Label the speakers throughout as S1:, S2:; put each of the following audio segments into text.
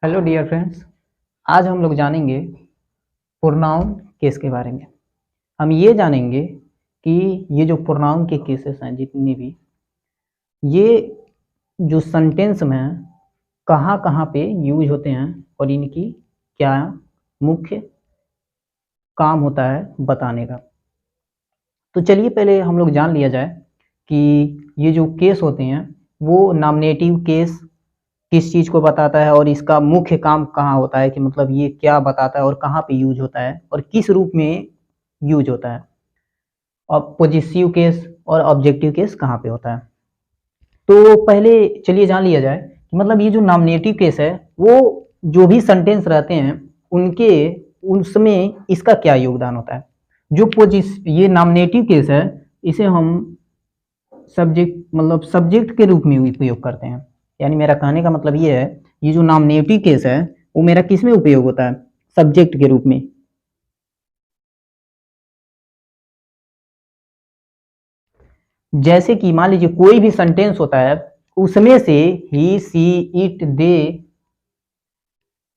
S1: Hello dear friends. आज हम लोग जानेंगे प्रोनाउन केस के बारे में। हम ये जानेंगे कि ये जो प्रोनाउन के केसेस हैं जितने भी, ये जो सेंटेंस में कहाँ कहाँ पे यूज होते हैं और इनकी क्या मुख्य काम होता है बताने का। तो चलिए पहले हम लोग जान लिया जाए कि ये जो केस होते हैं वो नॉमिनेटिव केस किस चीज़ को बताता है और इसका मुख्य काम कहाँ होता है, कि मतलब ये क्या बताता है और कहाँ पे यूज होता है और किस रूप में यूज होता है, और पॉजिटिव केस और ऑब्जेक्टिव केस कहाँ पे होता है। तो पहले चलिए जान लिया जाए कि मतलब ये जो नॉमिनेटिव केस है वो जो भी सेंटेंस रहते हैं उनके उसमें इसका क्या योगदान होता है। जो ये नॉमिनेटिव केस है इसे हम सब्जेक्ट के रूप में उपयोग करते हैं। यानी मेरा कहने का मतलब ये है, ये जो नॉमिनेटिव केस है वो मेरा किस में उपयोग होता है, सब्जेक्ट के रूप में। जैसे कि मान लीजिए कोई भी सेंटेंस होता है उसमें से ही see it they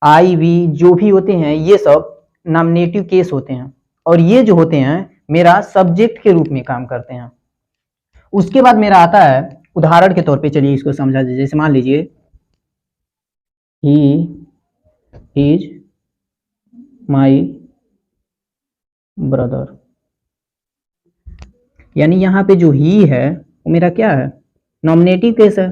S1: I we जो भी होते हैं ये सब नॉमिनेटिव केस होते हैं और ये जो होते हैं मेरा सब्जेक्ट के रूप में काम करते हैं। उसके बाद मेरा आता है उदाहरण के तौर पे, चलिए इसको समझा दीजिए। जैसे मान लीजिए ही इज माई ब्रदर, यानी यहाँ पे जो ही है वो मेरा क्या है, नॉमिनेटिव केस है।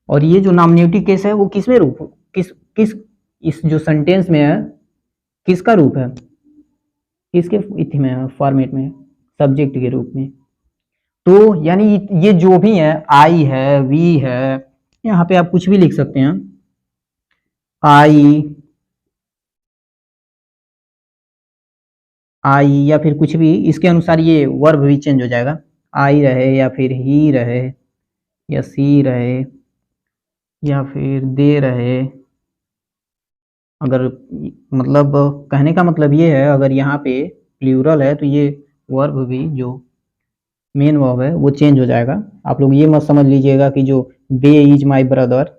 S1: और ये जो नॉमिनेटिव केस है वो किस में रूप किस किस इस जो सेंटेंस में है किसका रूप है, किसके इति में है, फॉर्मेट में, सब्जेक्ट के रूप में। तो यानी ये जो भी है, आई है, वी है, यहाँ पे आप कुछ भी लिख सकते हैं, आई या फिर कुछ भी, इसके अनुसार ये वर्ब भी चेंज हो जाएगा। आई रहे या फिर ही रहे या सी रहे या फिर दे रहे। अगर मतलब कहने का मतलब ये है, अगर यहाँ पे प्लूरल है तो ये वर्ब भी जो मेन वर्ब है वो चेंज हो जाएगा। आप लोग ये मत समझ लीजिएगा कि जो दे इज माई ब्रदर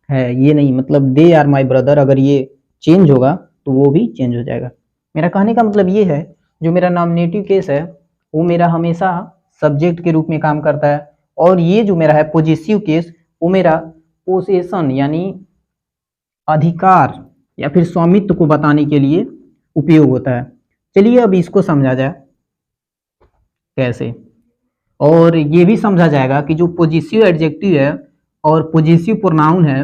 S1: है ये नहीं, मतलब दे आर माई ब्रदर, अगर ये चेंज होगा तो वो भी चेंज हो जाएगा। मेरा कहने का मतलब ये है, जो मेरा नॉमिनेटिव केस है वो मेरा हमेशा सब्जेक्ट के रूप में काम करता है, और ये जो मेरा है पॉजिटिव केस वो मेरा पोसेशन यानी अधिकार या फिर स्वामित्व को बताने के लिए उपयोग होता है। चलिए अब इसको समझा जाए कैसे, और ये भी समझा जाएगा कि जो पॉजिटिव एडजेक्टिव है और पॉजिटिव प्रोनाउन है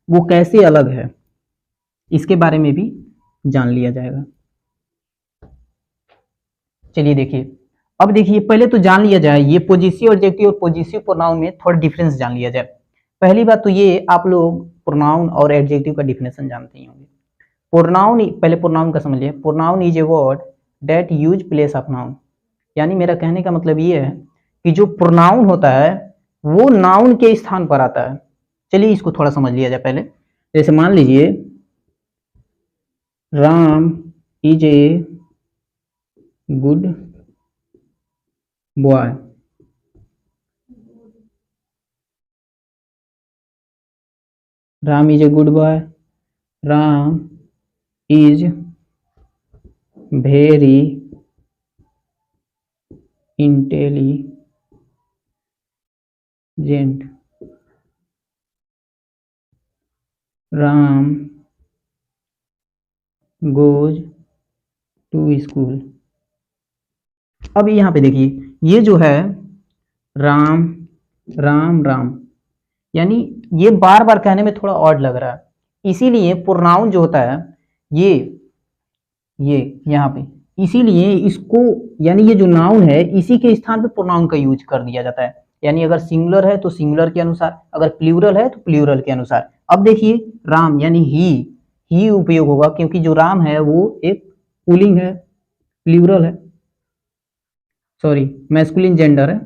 S1: वो कैसे अलग है, इसके बारे में भी जान लिया जाएगा। चलिए देखिए, अब देखिए पहले तो जान लिया जाए ये पॉजिटिव एडजेक्टिव और पॉजिटिव प्रोनाउन में थोड़ा डिफरेंस जान लिया जाए। पहली बात तो ये, आप लोग प्रोनाउन और एडजेक्टिव का डिफिनेशन जानते ही होंगे। प्रोनाउन, पहले प्रोनाउन का समझिए। Pronoun is a word that use place of noun. यानी मेरा कहने का मतलब ये है कि जो प्रोनाउन होता है वो नाउन के स्थान पर आता है। चलिए इसको थोड़ा समझ लिया जाए पहले। जैसे मान लीजिए Ram is a good boy. Ram is a good boy, Ram is very intelligent, Ram goes to school. अब यहाँ पे देखिए ये जो है राम राम राम, यानी ये बार बार कहने में थोड़ा ऑड लग रहा है, इसीलिए प्रोनाउन जो होता है ये यहाँ पे, इसीलिए इसको, यानी ये जो नाउन है इसी के स्थान पे प्रोनाउन का यूज कर दिया जाता है। यानी अगर सिंगुलर है तो सिंगुलर के अनुसार, अगर प्लूरल है तो प्लूरल के अनुसार। अब देखिए राम यानी ही उपयोग होगा, क्योंकि जो राम है वो एक पुलिंग है, प्लूरल है, सॉरी मैस्कुलिन जेंडर है,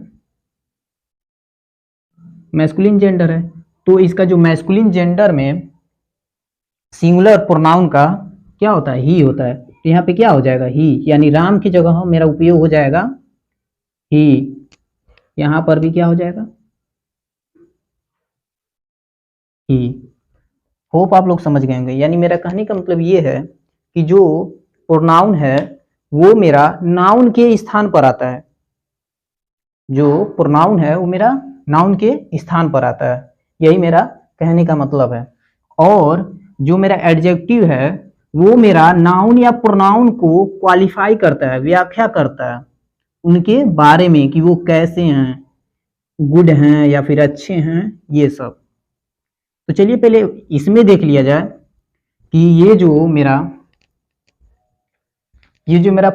S1: मैस्कुलिन जेंडर है। तो इसका जो मैस्कुलिन जेंडर में सिंगुलर प्रोनाउन का क्या होता है, ही होता है। तो यहाँ पे क्या हो जाएगा, ही, यानी राम की जगह मेरा उपयोग हो जाएगा ही। यहाँ पर भी क्या हो जाएगा, ही। होप आप लोग समझ गए होंगे। यानी मेरा कहने का मतलब ये है कि जो प्रोनाउन है वो मेरा नाउन के स्थान पर आता है। जो प्रोनाउन है वो मेरा नाउन के स्थान पर आता है, यही मेरा कहने का मतलब है। और जो मेरा एडजेक्टिव है वो मेरा नाउन या प्रोनाउन को क्वालिफाई करता है, व्याख्या करता है उनके बारे में कि वो कैसे हैं, गुड हैं या फिर अच्छे हैं, ये सब। तो चलिए पहले इसमें देख लिया जाए कि ये जो मेरा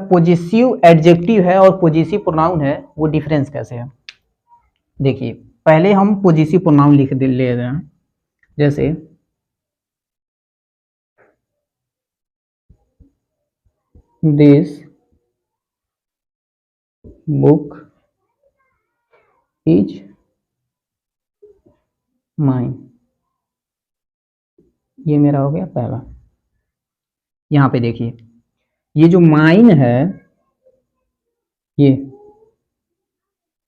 S1: पॉजिटिव एडजेक्टिव है और पॉजिटिव प्रोनाउन है वो डिफरेंस कैसे है। देखिए पहले हम पॉजिटिव प्रोनाउन ले रहे हैं। जैसे दिस बुक इज माइन, ये मेरा हो गया पहला। यहां पे देखिए ये जो माइन है, ये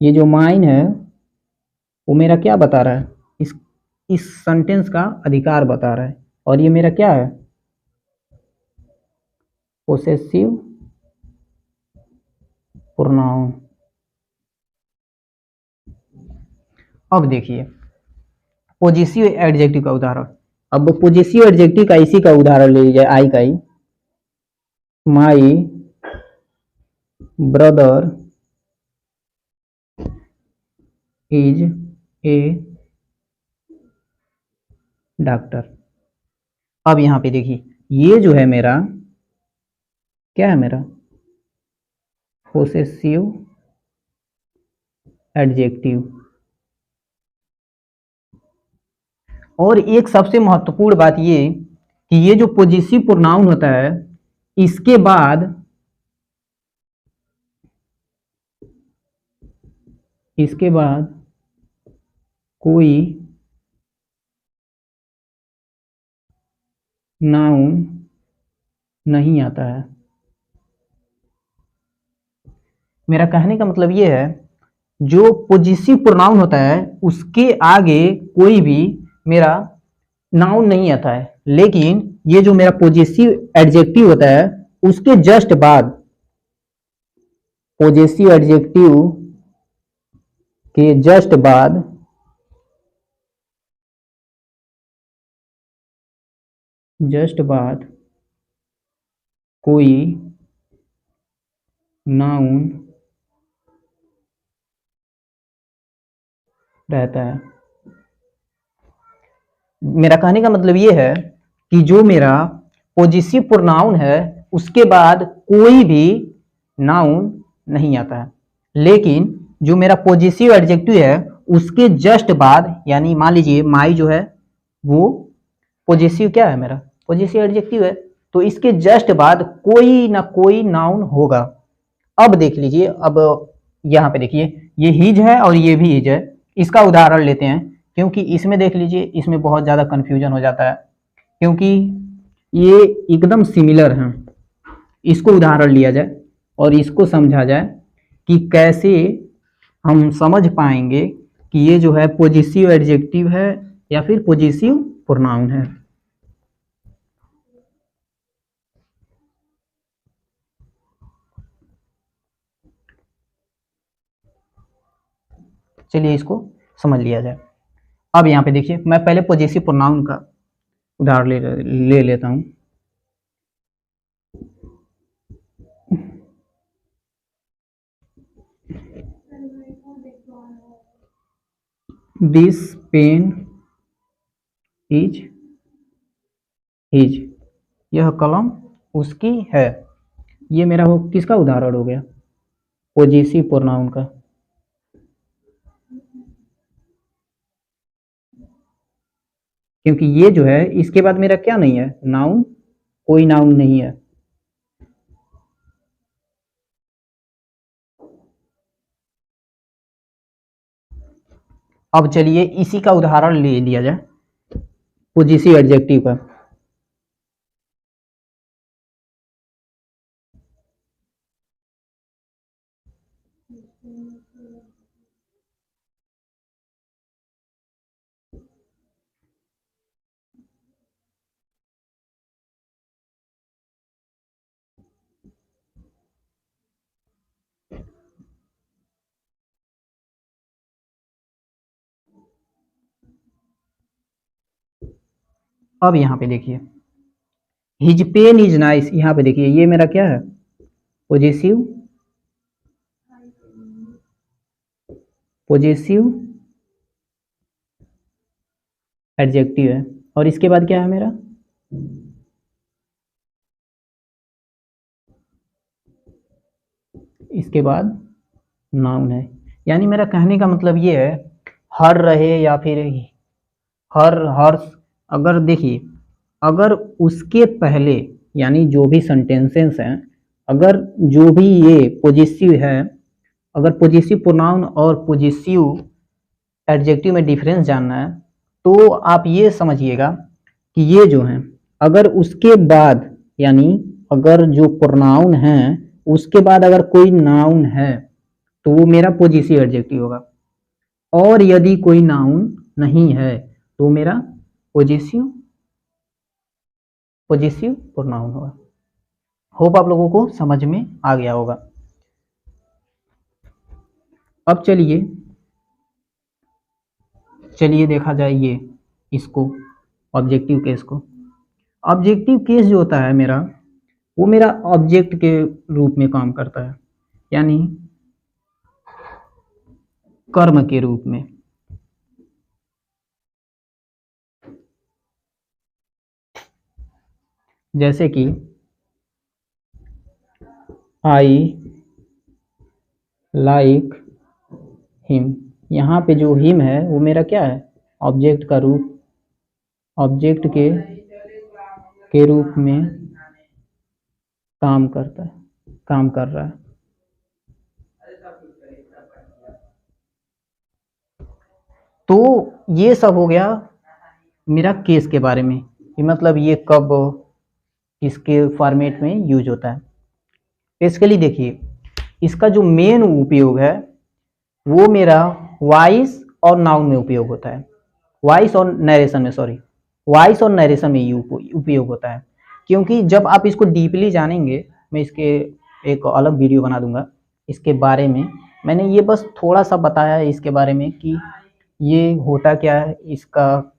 S1: ये जो माइन है वो मेरा क्या बता रहा है, इस सेंटेंस का अधिकार बता रहा है। और ये मेरा क्या है, पोसेसिव प्रोनाउन। अब देखिए पोजेसिव एडजेक्टिव का उदाहरण। अब पोजेसिव एडजेक्टिव का इसी का उदाहरण ले लीजिए, आई का ही। My brother is a doctor. अब यहां पे देखिए ये जो है मेरा क्या है, मेरा पोसेसिव एडजेक्टिव। और एक सबसे महत्वपूर्ण बात ये कि ये जो पोजेसिव प्रोनाउन होता है इसके बाद कोई नाउन नहीं आता है। मेरा कहने का मतलब ये है जो पोजेसिव प्रोनाउन होता है उसके आगे कोई भी मेरा नाउन नहीं आता है, लेकिन ये जो मेरा पोजेसिव एडजेक्टिव होता है उसके जस्ट बाद, पोजेसिव एडजेक्टिव के जस्ट बाद कोई नाउन रहता है। मेरा कहने का मतलब ये है कि जो मेरा पोजेसिव प्रोनाउन है उसके बाद कोई भी नाउन नहीं आता है, लेकिन जो मेरा पोजेसिव एडजेक्टिव है उसके जस्ट बाद, यानी मान लीजिए माई जो है वो पोजेसिव क्या है, मेरा पोजेसिव एडजेक्टिव है, तो इसके जस्ट बाद कोई ना कोई नाउन होगा। अब देख लीजिए, अब यहाँ पे देखिए ये हिज है और ये भी हिज है। इसका उदाहरण लेते हैं क्योंकि इसमें देख लीजिए इसमें बहुत ज़्यादा कन्फ्यूजन हो जाता है क्योंकि ये एकदम सिमिलर हैं। इसको उदाहरण लिया जाए और इसको समझा जाए कि कैसे हम समझ पाएंगे कि ये जो है पोजेसिव एडजेक्टिव है या फिर पोजेसिव प्रोनाउन है। चलिए इसको समझ लिया जाए। अब यहाँ पे देखिए मैं पहले पोजेसिव प्रोनाउन का उदाहरण ले लेता हूँ। दिस पेन इज हिज, यह कलम उसकी है। ये मेरा हो किसका उदाहरण हो गया, पोजेसिव प्रोनाउन का। क्योंकि ये जो है इसके बाद मेरा क्या नहीं है, नाउन, कोई नाउन नहीं है। अब चलिए इसी का उदाहरण ले लिया जाए पोजेसिव एडजेक्टिव का। अब यहाँ पे देखिए हिज पेन इज नाइस, यहाँ पे देखिए ये मेरा क्या है, पोजेसिव, पोजेसिव एडजेक्टिव है, और इसके बाद क्या है मेरा, इसके बाद नाउन है। यानी मेरा कहने का मतलब ये है, हर रहे या फिर हर हर्ष, अगर देखिए अगर उसके पहले यानी जो भी सेंटेंसेस हैं, अगर जो भी ये पोजेसिव है, अगर पोजेसिव प्रोनाउन और पोजेसिव एडजेक्टिव में डिफरेंस जानना है तो आप ये समझिएगा कि ये जो है अगर उसके बाद यानी अगर जो प्रोनाउन है उसके बाद अगर कोई नाउन है तो वो मेरा पोजेसिव एडजेक्टिव होगा, और यदि कोई नाउन नहीं है तो मेरा पोजेसिव प्रोनाउन होगा। होप आप लोगों को समझ में आ गया होगा। अब चलिए देखा जाए ये इसको ऑब्जेक्टिव केस को। ऑब्जेक्टिव केस जो होता है मेरा, वो मेरा ऑब्जेक्ट के रूप में काम करता है, यानी कर्म के रूप में। जैसे कि आई लाइक हिम, यहाँ पे जो हिम है वो मेरा क्या है, ऑब्जेक्ट का रूप, ऑब्जेक्ट के रूप में काम करता है, काम कर रहा है। तो ये सब हो गया मेरा केस के बारे में, कि मतलब ये कब किसके फॉर्मेट में यूज होता है। बेसिकली देखिए इसका जो मेन उपयोग है वो मेरा वॉइस और नाउन में उपयोग होता है, वॉइस और नरेशन में, सॉरी वॉइस और नरेशन में उपयोग होता है। क्योंकि जब आप इसको डीपली जानेंगे, मैं इसके एक अलग वीडियो बना दूंगा इसके बारे में, मैंने ये बस थोड़ा सा बताया है इसके बारे में कि ये होता क्या है, इसका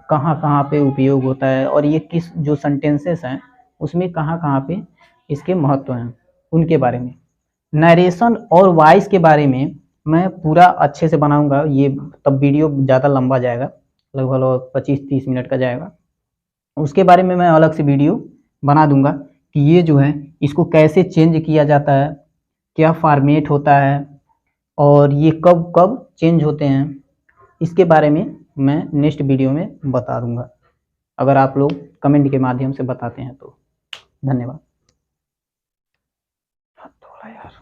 S1: कहाँ कहाँ पे उपयोग होता है, और ये किस जो सेंटेंसेस हैं उसमें कहाँ कहाँ पे इसके महत्व हैं, उनके बारे में। नरेशन और वॉइस के बारे में मैं पूरा अच्छे से बनाऊंगा, ये तब वीडियो ज़्यादा लंबा जाएगा, लगभग 25-30 मिनट का जाएगा। उसके बारे में मैं अलग से वीडियो बना दूंगा कि ये जो है इसको कैसे चेंज किया जाता है, क्या फॉर्मेट होता है, और ये कब कब चेंज होते हैं, इसके बारे में मैं नेक्स्ट वीडियो में बता दूंगा, अगर आप लोग कमेंट के माध्यम से बताते हैं तो। धन्यवाद। थोड़ा यार